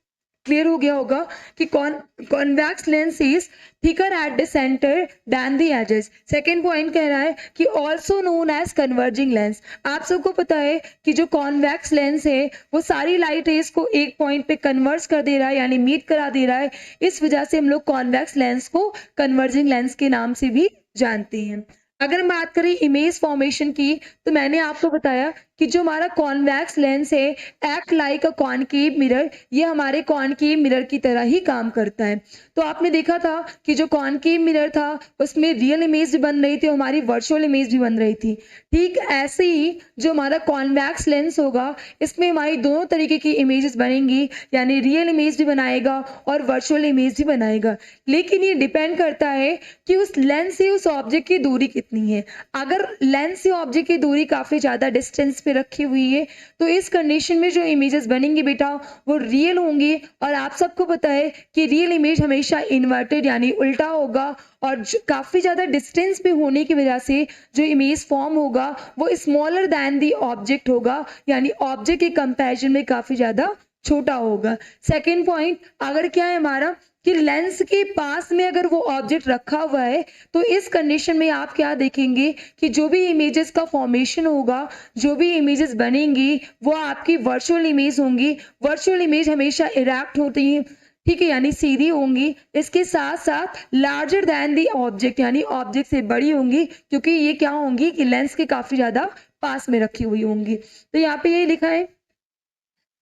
क्लियर हो गया होगा कि convex lens is thicker at the centre than the edges. Second point कह रहा है कि also known as converging lens. आप सबको पता है कि जो कॉन्वेक्स लेंस है वो सारी लाइट रेज को एक पॉइंट पे कन्वर्स कर दे रहा है, यानी मीट करा दे रहा है। इस वजह से हम लोग कॉन्वेक्स लेंस को कन्वर्जिंग लेंस के नाम से भी जानते हैं। अगर हम बात करें इमेज फॉर्मेशन की तो मैंने आपको बताया कि जो हमारा कॉन्वेक्स लेंस है act like a concave mirror, ये हमारे कॉनकेव मिरर की तरह ही काम करता है। तो आपने देखा था कि जो कॉनकेव मिरर था उसमें रियल इमेज भी बन रही थी, हमारी वर्चुअल इमेज भी बन रही थी। ठीक ऐसे ही जो हमारा कॉन्वेक्स लेंस होगा इसमें हमारी दोनों तरीके की इमेजेस बनेंगी, यानी रियल इमेज भी बनाएगा और वर्चुअल इमेज भी बनाएगा। लेकिन ये डिपेंड करता है कि उस लेंस से उस ऑब्जेक्ट की दूरी कितनी है। अगर लेंस से ऑब्जेक्ट की दूरी काफ़ी ज़्यादा डिस्टेंस पे रखी हुई है, तो इस कंडीशन में जो इमेजेस बनेंगी बेटा वो रियल होंगी। और आप सबको पता है कि रियल इमेज हमेशा इन्वर्टेड यानी उल्टा होगा, और काफ़ी ज़्यादा डिस्टेंस पे होने की वजह से जो इमेज फॉर्म होगा वो स्मॉलर दैन दी ऑब्जेक्ट होगा, यानी ऑब्जेक्ट के कंपैरिजन में काफ़ी ज़्यादा छोटा होगा। सेकेंड पॉइंट, अगर क्या है हमारा कि लेंस के पास में अगर वो ऑब्जेक्ट रखा हुआ है, तो इस कंडीशन में आप क्या देखेंगे कि जो भी इमेजेस का फॉर्मेशन होगा, जो भी इमेजेस बनेंगी वो आपकी वर्चुअल इमेज होंगी। वर्चुअल इमेज हमेशा इरेक्ट होती है, ठीक है, यानी सीधी होंगी। इसके साथ साथ लार्जर दैन दी ऑब्जेक्ट यानी ऑब्जेक्ट से बड़ी होंगी, क्योंकि ये क्या होंगी कि लेंस के काफ़ी ज़्यादा पास में रखी हुई होंगी। तो यहाँ पे ये लिखा है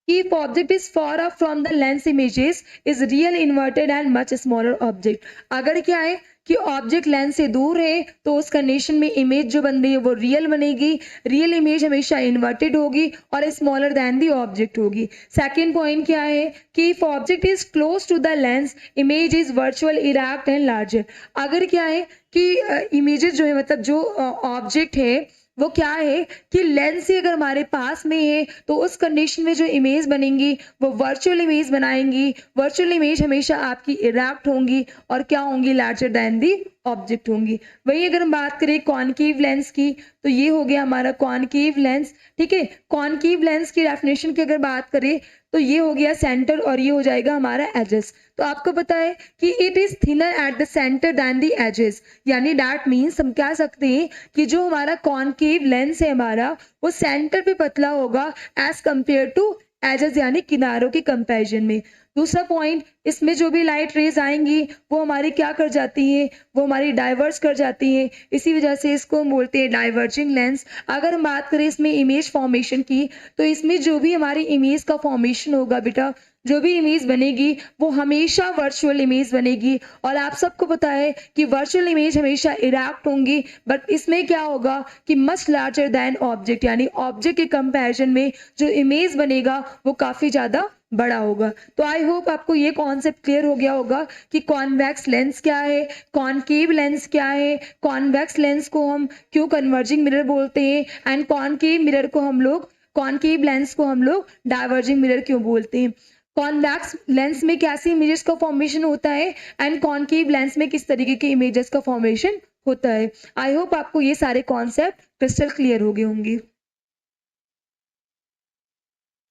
कि if object is far off from the lens images is real inverted and much smaller object। अगर क्या है कि ऑब्जेक्ट लेंस से दूर है तो उस कंडीशन में इमेज जो बन रही है वो रियल बनेगी। रियल इमेज हमेशा इन्वर्टेड होगी और स्मॉलर दैन दी ऑब्जेक्ट होगी। सेकंड पॉइंट क्या है कि if object is close to the lens image is virtual erect and larger. अगर क्या है कि इमेजेस जो है मतलब जो ऑब्जेक्ट है वो क्या है कि लेंस से अगर हमारे पास में है तो उस कंडीशन में जो इमेज बनेंगी वो वर्चुअल इमेज बनाएंगी। वर्चुअल इमेज हमेशा आपकी इरेक्ट होंगी और क्या होंगी, लार्जर दैन दी ऑब्जेक्ट होंगी। वही अगर हम बात करें कॉनकेव लेंस की, तो ये हो गया हमारा कॉनकेव लेंस, ठीक है। कॉनकेव लेंस की डेफिनेशन की अगर बात करें तो ये हो गया सेंटर और ये हो जाएगा हमारा एजेस। तो आपको पता है कि it is thinner at the centre than the edges, यानी दैट मीन्स हम कह सकते हैं कि जो हमारा कॉनकेव लेंस है हमारा वो सेंटर पे पतला होगा एज कंपेयर टू एजेस यानी किनारों के कंपैरिजन में। दूसरा पॉइंट, इसमें जो भी लाइट रेज आएंगी वो हमारी क्या कर जाती हैं, वो हमारी डाइवर्स कर जाती हैं, इसी वजह से इसको हम बोलते हैं डाइवर्जिंग लेंस। अगर हम बात करें इसमें इमेज फॉर्मेशन की, तो इसमें जो भी हमारी इमेज का फॉर्मेशन होगा बेटा, जो भी इमेज बनेगी वो हमेशा वर्चुअल इमेज बनेगी। और आप सबको पता है कि वर्चुअल इमेज हमेशा इरेक्ट होंगी, बट इसमें क्या होगा कि मच लार्जर दैन ऑब्जेक्ट, यानी ऑब्जेक्ट के कंपैरिजन में जो इमेज बनेगा वो काफ़ी ज़्यादा बड़ा होगा। तो आई होप आपको ये कॉन्सेप्ट क्लियर हो गया होगा कि कॉन्वेक्स लेंस क्या है, कॉनकेव लेंस क्या है, कॉन्वेक्स लेंस को हम क्यों कन्वर्जिंग मिरर बोलते हैं, एंड कॉनकेव लेंस को हम लोग डाइवर्जिंग मिरर क्यों बोलते हैं। कॉन्वेक्स लेंस में कैसी इमेजेस का फॉर्मेशन होता है एंड कॉनकेव लेंस में किस तरीके के इमेजेस का फॉर्मेशन होता है। आई होप आपको ये सारे कॉन्सेप्ट क्रिस्टल क्लियर हो गए होंगे।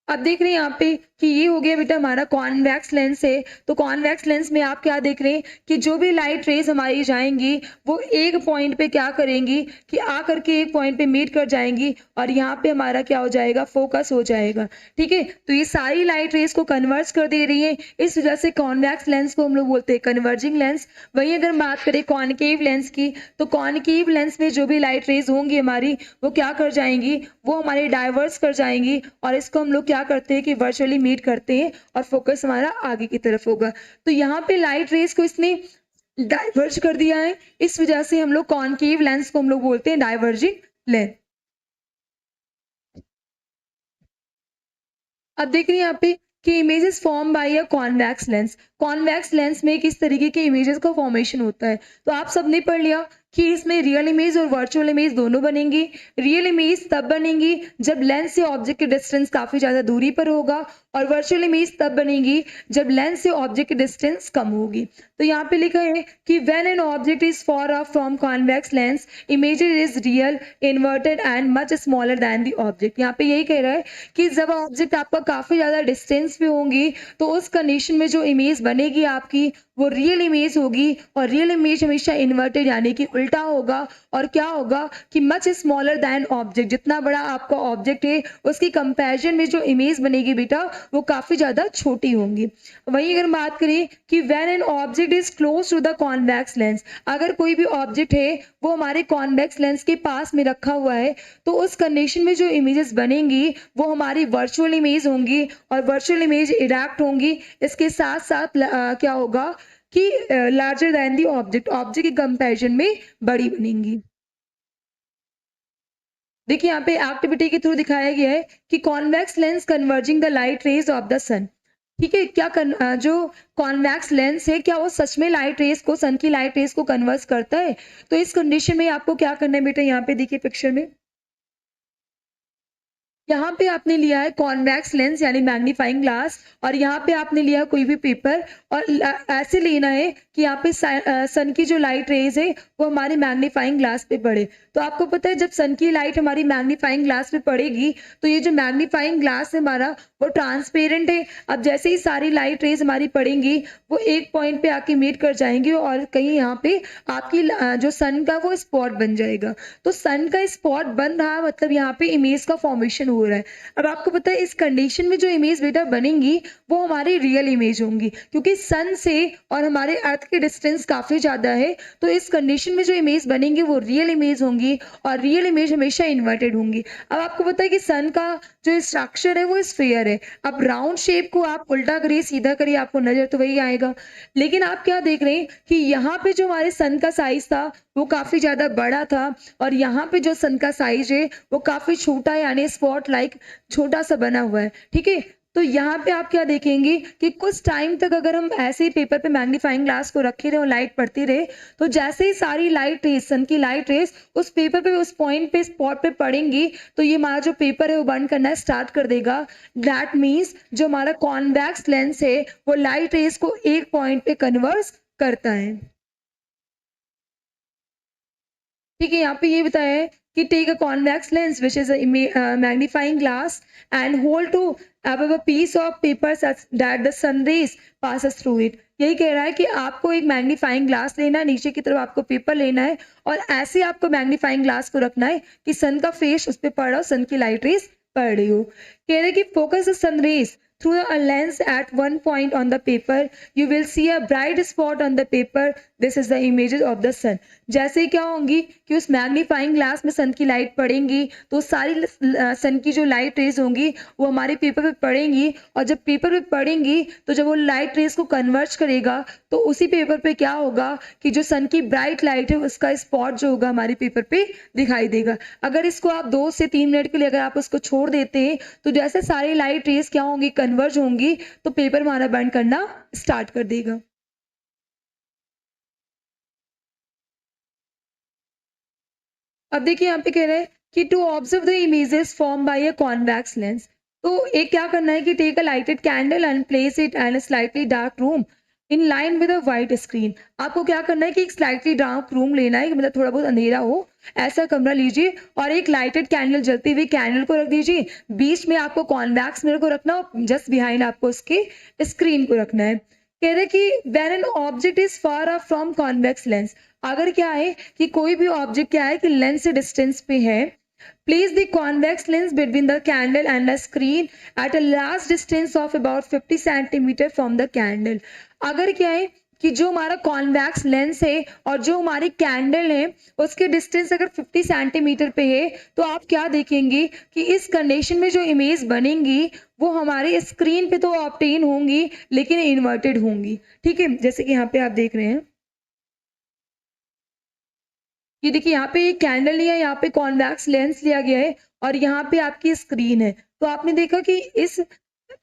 अब देख रहे हैं यहाँ पे कि ये हो गया बेटा हमारा कॉन्वेक्स लेंस है। तो कॉन्वेक्स लेंस में आप क्या देख रहे हैं कि जो भी लाइट रेज हमारी जाएंगी वो एक पॉइंट पे क्या करेंगी कि आ करके एक पॉइंट पे मीट कर जाएंगी और यहाँ पे हमारा क्या हो जाएगा, फोकस हो जाएगा, ठीक है। तो ये सारी लाइट रेज को कन्वर्स कर दे रही है, इस वजह से कॉन्वेक्स लेंस को हम लोग बोलते हैं कन्वर्जिंग लेंस। वहीं अगर बात करें कॉनकेव लेंस की, तो कॉनकेव लेंस में जो भी लाइट रेज होंगी हमारी वो क्या कर जाएंगी, वो हमारी डाइवर्स कर जाएंगी और इसको हम लोग क्या करते हैं कि वर्चुअली मीट करते हैं और फोकस हमारा आगे की तरफ होगा। तो यहाँ पे लाइट रेज को इसने डाइवर्ज कर दिया है, इस वजह से हम लोग कॉनकेव लेंस को हम लोग बोलते हैं डाइवर्जिंग लेंस। अब देख रहे हैं यहाँ पे कि images form by a convex lens. Convex lens में किस तरीके के इमेजेस का फॉर्मेशन होता है, तो आप सबने पढ़ लिया कि इसमें रियल इमेज और वर्चुअल इमेज दोनों बनेंगी। रियल इमेज तब बनेंगी जब लेंस से ऑब्जेक्ट की डिस्टेंस काफ़ी ज़्यादा दूरी पर होगा, और वर्चुअल इमेज तब बनेगी जब लेंस से ऑब्जेक्ट की डिस्टेंस कम होगी। तो यहाँ पे लिखा है कि when an object is for of from convex lens image is real inverted and much smaller than the object. यहाँ पे यही कह रहा है कि जब ऑब्जेक्ट आपका काफ़ी ज़्यादा डिस्टेंस पे होंगी तो उस कंडीशन में जो इमेज बनेगी आपकी वो रियल इमेज होगी, और रियल इमेज हमेशा इन्वर्टेड यानी कि उल्टा होगा, और क्या होगा कि मच स्मॉलर दैन ऑब्जेक्ट, जितना बड़ा आपका ऑब्जेक्ट है उसकी कंपैरिजन में जो इमेज बनेगी बेटा वो काफ़ी ज़्यादा छोटी होंगी। वहीं अगर बात करें कि when an object is close to the convex lens, अगर कोई भी ऑब्जेक्ट है वो हमारे कॉन्वेक्स लेंस के पास में रखा हुआ है तो उस कंडीशन में जो इमेजेस बनेंगी वो हमारी वर्चुअल इमेज होंगी, और वर्चुअल इमेज इरेक्ट होंगी। इसके साथ साथ क्या होगा कि larger than the object, object के कंपैरिजन में बड़ी बनेंगी। देखिए यहाँ पे एक्टिविटी के थ्रू दिखाया गया है कि convex lens converging the light rays of the sun, ठीक है। जो कॉन्वेक्स लेंस है क्या वो सच में लाइट रेज को, सन की लाइट रेज को कन्वर्स करता है। तो इस कंडीशन में आपको क्या करना है बेटा, यहाँ पे देखिए पिक्चर में यहाँ पे आपने लिया है कॉन्वेक्स लेंस यानी मैग्नीफाइंग ग्लास, और यहाँ पे आपने लिया कोई भी पेपर, और ऐसे लेना है कि यहाँ पे सन की जो लाइट रेज है वो हमारे मैग्नीफाइंग ग्लास पे पड़े। तो आपको पता है जब सन की लाइट हमारी मैग्नीफाइंग ग्लास पे पड़ेगी तो ये जो मैग्नीफाइंग ग्लास है हमारा वो ट्रांसपेरेंट है। अब जैसे ही सारी लाइट रेज हमारी पड़ेंगी वो एक पॉइंट पे आके मीट कर जाएंगे और कहीं यहाँ पे आपकी जो सन का वो स्पॉट बन जाएगा। तो सन का स्पॉट बन रहा मतलब यहाँ पे इमेज का फॉर्मेशन हो रहा है। अब आपको पता है इस कंडीशन में जो इमेज बेटा बनेंगी वो हमारी रियल इमेज होंगी, क्योंकि सन से और हमारे अर्थ की डिस्टेंस काफी ज्यादा है। तो इस कंडीशन में जो इमेज बनेंगी वो रियल इमेज होंगी, और रियल इमेज हमेशा इन्वर्टेड होंगी। अब आपको पता है कि सन का जो स्ट्रक्चर है वो स्फीयर है। अब राउंड शेप को आप उल्टा करिए सीधा करिए आपको नजर तो वही आएगा। लेकिन आप क्या देख रहे हैं कि यहाँ पे जो हमारे सन का साइज था वो काफी ज्यादा बड़ा था, और यहाँ पे जो सन का साइज है वो काफी छोटा यानी स्पॉट लाइक छोटा सा बना हुआ है। ठीक है, तो यहाँ पे आप क्या देखेंगे कि कुछ टाइम तक अगर हम ऐसे ही पेपर पे मैग्नीफाइंग ग्लास को रखे रहे और लाइट पड़ती रहे तो जैसे ही सारी लाइट रेस सन की लाइट रेस उस पेपर पे उस पॉइंट पे स्पॉट पे पड़ेंगी तो ये हमारा जो पेपर है वो बर्न करना स्टार्ट कर देगा। दैट मीन्स जो हमारा कॉन्वेक्स लेंस है वो लाइट रेस को एक पॉइंट पे कन्वर्स करता है। ठीक है, यहाँ पे ये बताया है कि take a convex lens which is magnifying glass and hold to above a piece of paper such that the sun rays passes through it। यही कह रहा है कि आपको एक मैग्नीफाइंग ग्लास लेना है, नीचे की तरफ आपको पेपर लेना है और ऐसे आपको मैग्नीफाइंग ग्लास को रखना है कि सन का फेस उस पर पड़ रहा हो, सन की लाइट रेस पड़ रही हो। कह रहे कि focus the sun rays through a lens at one point on the paper you will see a bright spot on the paper, this is the images of the sun। जैसे ही क्या होंगी कि उस मैग्नीफाइंग ग्लास में सन की लाइट पड़ेंगी तो सारी सन की जो लाइट रेज होंगी वो हमारे पेपर पे पड़ेंगी, और जब पेपर पे पड़ेंगी तो जब वो लाइट रेज को कन्वर्ज करेगा तो उसी पेपर पे क्या होगा कि जो सन की ब्राइट लाइट है उसका स्पॉट जो होगा हमारे पेपर पे दिखाई देगा। अगर इसको आप 2 से 3 मिनट के लिए अगर आप उसको छोड़ देते हैं तो जैसे सारी लाइट रेज क्या होंगी कन्वर्ज होंगी तो पेपर हमारा बर्न करना स्टार्ट कर देगा। अब देखिए यहाँ पे कह रहा है कि to observe the images form by a convex lens. तो एक क्या करना है कि take a lighted candle and place it and slightly dark room in line with a white screen. आपको क्या करना है कि एक स्लाइटली डार्क रूम लेना है, मतलब थोड़ा बहुत अंधेरा हो ऐसा कमरा लीजिए और एक लाइटेड कैंडल जलती हुई कैंडल को रख दीजिए। बीच में आपको कॉन्वेक्स मिरर को रखना और जस्ट बिहाइंड आपको उसके स्क्रीन को रखना है। कह रहे कि when an object is far up from convex lens, अगर क्या है कि कोई भी ऑब्जेक्ट क्या है कि लेंस से डिस्टेंस पे है, place the convex lens between the candle and the screen at a large distance of about 50 centimeter from the candle। अगर क्या है कि जो हमारा कॉन्वेक्स लेंस है और जो हमारी कैंडल है उसके डिस्टेंस अगर 50 सेंटीमीटर पे है तो आप क्या देखेंगे कि इस कंडीशन में जो इमेज बनेंगी वो हमारे स्क्रीन पे तो ऑब्टेन होंगी लेकिन इन्वर्टेड होंगी। ठीक है, जैसे कि यहाँ पे आप देख रहे हैं, ये देखिए यहाँ पे एक कैंडल लिया है, यहाँ पे कॉन्वेक्स लेंस लिया गया है और यहाँ पे आपकी स्क्रीन है। तो आपने देखा कि इस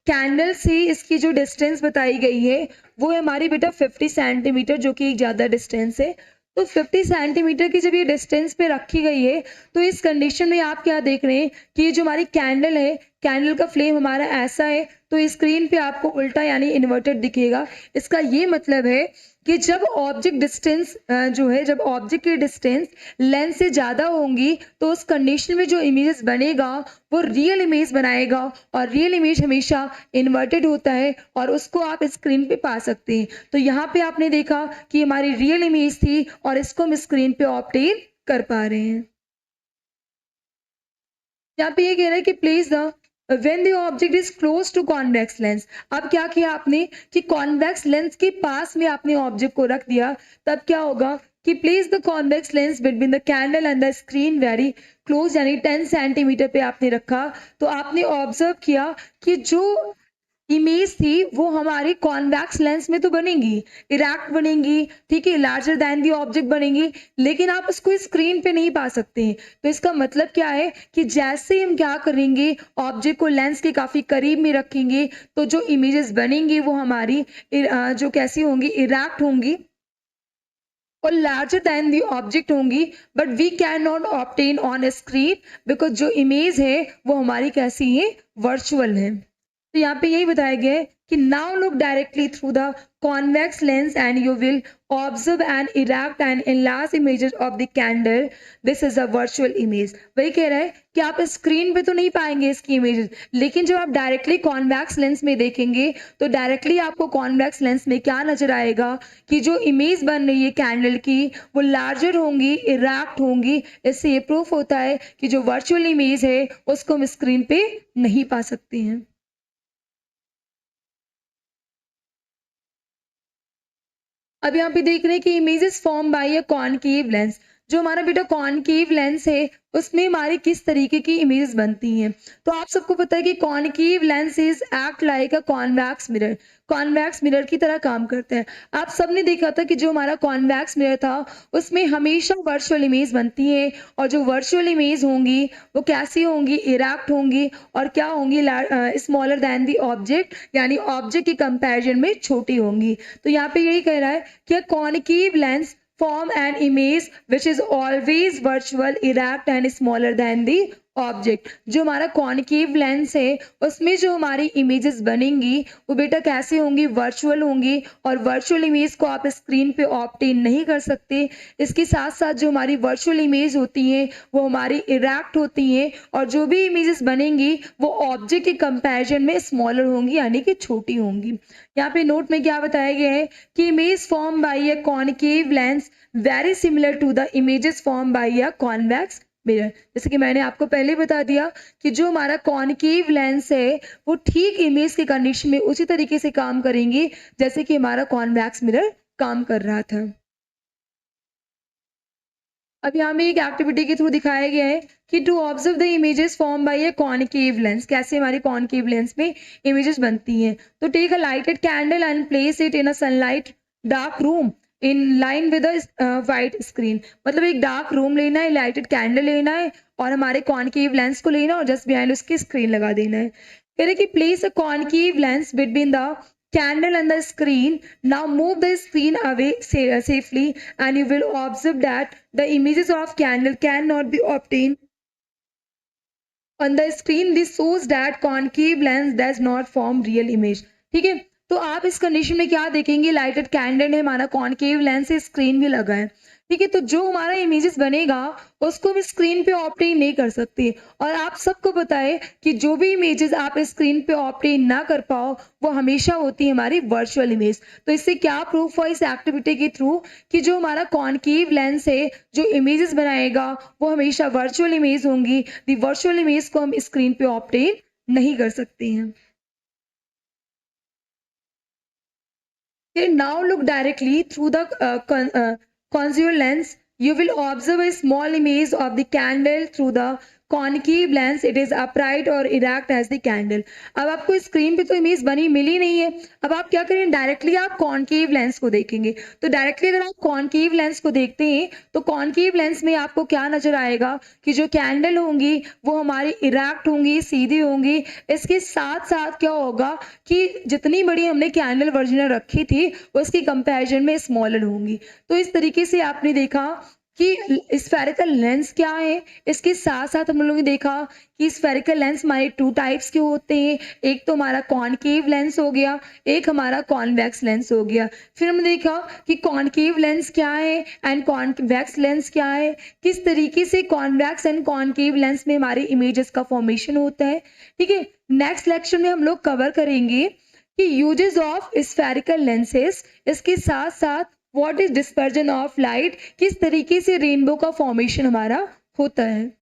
कैंडल से इसकी जो डिस्टेंस बताई गई है वो है हमारी बेटा 50 सेंटीमीटर, जो कि एक ज़्यादा डिस्टेंस है। तो 50 सेंटीमीटर की जब ये डिस्टेंस पे रखी गई है तो इस कंडीशन में आप क्या देख रहे हैं कि ये जो हमारी कैंडल है, कैंडल का फ्लेम हमारा ऐसा है तो स्क्रीन पे आपको उल्टा यानी इन्वर्टेड दिखेगा। इसका ये मतलब है कि जब ऑब्जेक्ट डिस्टेंस जो है, जब ऑब्जेक्ट की डिस्टेंस लेंस से ज़्यादा होंगी तो उस कंडीशन में जो इमेज बनेगा वो रियल इमेज बनाएगा, और रियल इमेज हमेशा इन्वर्टेड होता है और उसको आप स्क्रीन पे पा सकते हैं। तो यहाँ पे आपने देखा कि हमारी रियल इमेज थी और इसको हम स्क्रीन पे ऑब्टेन कर पा रहे हैं। यहाँ पे ये कह रहा है कि place the when the object is close to convex lens। अब क्या किया आपने कि convex lens के पास में आपने ऑब्जेक्ट को रख दिया, तब क्या होगा कि place the convex lens between the candle and the screen very close यानी 10 सेंटीमीटर पे आपने रखा। तो आपने ऑब्जर्व किया कि जो इमेज थी वो हमारी कॉन्वेक्स लेंस में तो बनेंगी, इरेक्ट बनेंगी, ठीक है, लार्जर देन दी ऑब्जेक्ट बनेंगी, लेकिन आप उसको स्क्रीन पे नहीं पा सकते हैं। तो इसका मतलब क्या है कि जैसे ही हम क्या करेंगे ऑब्जेक्ट को लेंस के काफी करीब में रखेंगे तो जो इमेजेस बनेंगी वो हमारी जो कैसी होंगी, इरेक्ट होंगी, और लार्जर दैन दी ऑब्जेक्ट होंगी, but we can not obtain on screen because जो इमेज है वो हमारी कैसी है, वर्चुअल है। तो यहाँ पे यही बताया गया है कि now look directly through the convex lens and you will observe and erect and enlarged images of the candle. This is a virtual image. वही कह रहा है कि आप स्क्रीन पे तो नहीं पाएंगे इसकी इमेजेस, लेकिन जब आप डायरेक्टली कॉन्वेक्स लेंस में देखेंगे तो डायरेक्टली आपको कॉन्वेक्स लेंस में क्या नजर आएगा कि जो इमेज बन रही है कैंडल की वो लार्जर होंगी, इरेक्ट होंगी। इससे ये प्रूफ होता है कि जो वर्चुअल इमेज है उसको हम स्क्रीन पे नहीं पा सकते हैं। अब यहाँ पे देख रहे हैं कि images form by a concave lens. जो हमारा बेटा कॉनकेव लेंस है उसमें हमारी किस तरीके की इमेजेस बनती हैं। तो आप सबको पता है कि concave lens is act like a convex mirror, convex mirror की तरह काम करते हैं। आप सबने देखा था कि जो हमारा कॉन्वेक्स मिरर था उसमें हमेशा वर्चुअल इमेज बनती है, और जो वर्चुअल इमेज होंगी वो कैसी होंगी, इरेक्ट होंगी और क्या होंगी, स्मॉलर दैन दी ऑब्जेक्ट, यानी ऑब्जेक्ट के कंपैरिजन में छोटी होंगी। तो यहाँ पे यही कह रहा है कि concave lens form an image which is always virtual, erect and smaller than the object. जो हमारा कॉनकेव लेंस है उसमें जो हमारी इमेजेस बनेंगी वो बेटा कैसे होंगी, वर्चुअल होंगी, और वर्चुअल इमेज को आप स्क्रीन पे ऑब्टेन नहीं कर सकते। इसके साथ साथ जो हमारी वर्चुअल इमेज होती हैं वो हमारी इरेक्ट होती हैं, और जो भी इमेजेस बनेंगी वो ऑब्जेक्ट के कंपैरिजन में स्मॉलर होंगी, यानी कि छोटी होंगी। यहाँ पे नोट में क्या बताया गया है कि image form by a concave lens very similar to the images form by a convex mirror. जैसे कि मैंने आपको पहले बता दिया कि जो हमारा कॉनकेव लेंस है वो ठीक इमेज के कंडीशन में उसी तरीके से काम करेंगे जैसे कि हमारा कॉन्वेक्स मिरर काम कर रहा था। अब यहाँ में एक एक्टिविटी के थ्रू दिखाया गया है कि to observe the images form by a concave lens, कैसे हमारी कॉनकेव लेंस में इमेजेस बनती हैं। तो take a lighted candle and place it in a sunlight dark room in line with white screen. मतलब एक डार्क रूम लेना है, लाइटेड कैंडल लेना है और हमारे कॉनकेव लेंस को लेना है और जस्ट बिहाइंड उसकी स्क्रीन लगा देना है। कह रहे कि place a concave lens between the candle and the screen. Now move the screen away safely and you will observe that the images of candle cannot be obtained on the screen. This shows that concave lens does not form real image. ठीक है, तो आप इस कंडीशन में क्या देखेंगे, लाइटेड कैंडल है, हमारा कॉनकेव लेंस है, स्क्रीन भी लगा है। ठीक है, तो जो हमारा इमेजेस बनेगा उसको हम स्क्रीन पे ऑब्टेन नहीं कर सकते। और आप सबको पता है कि जो भी इमेजेस आप स्क्रीन पे ऑब्टेन ना कर पाओ वो हमेशा होती है हमारी वर्चुअल इमेज। तो इससे क्या प्रूफ हुआ इस एक्टिविटी के थ्रू कि जो हमारा कॉनकेव लेंस है जो इमेजेस बनाएगा वो हमेशा वर्चुअल इमेज होंगी। दी वर्चुअल इमेज को हम स्क्रीन पे ऑब्टेन नहीं कर सकते हैं। Now look directly through the consular lens. You will observe a small image of the candle through the concave lens. It is upright or erect as the candle. अब आपको स्क्रीन पे तो इमेज बनी मिली नहीं है। अब आप क्या करें, डायरेक्टली आप कॉनकेव लेंस को देखेंगे। तो डायरेक्टली अगर आप कॉनकेव लेंस को देखते हैं तो कॉनकेव लेंस में आपको क्या नजर आएगा कि जो कैंडल होंगी वो हमारी इरेक्ट होंगी, सीधी होंगी। इसके साथ साथ क्या होगा कि जितनी बड़ी हमने कैंडल वर्जिनल रखी थी उसकी कंपैरिजन में स्मॉलर होंगी। तो इस तरीके से आपने देखा कि स्फेरिकल लेंस क्या है। इसके साथ साथ हम लोगों ने देखा कि स्फेरिकल लेंस हमारे टू टाइप्स के होते हैं, एक तो हमारा कॉनकेव लेंस हो गया, एक हमारा कॉन्वेक्स लेंस हो गया। फिर हमने देखा कि कॉनकेव लेंस क्या है एंड कॉन्वेक्स लेंस क्या है, किस तरीके से कॉन्वेक्स एंड कॉनकेव लेंस में हमारे इमेजेस का फॉर्मेशन होता है। ठीक है, नेक्स्ट लेक्चर में हम लोग कवर करेंगे कि यूजेस ऑफ स्फेरिकल लेंसेस, इसके साथ साथ what is dispersion of light, किस तरीके से रेनबो का फॉर्मेशन हमारा होता है।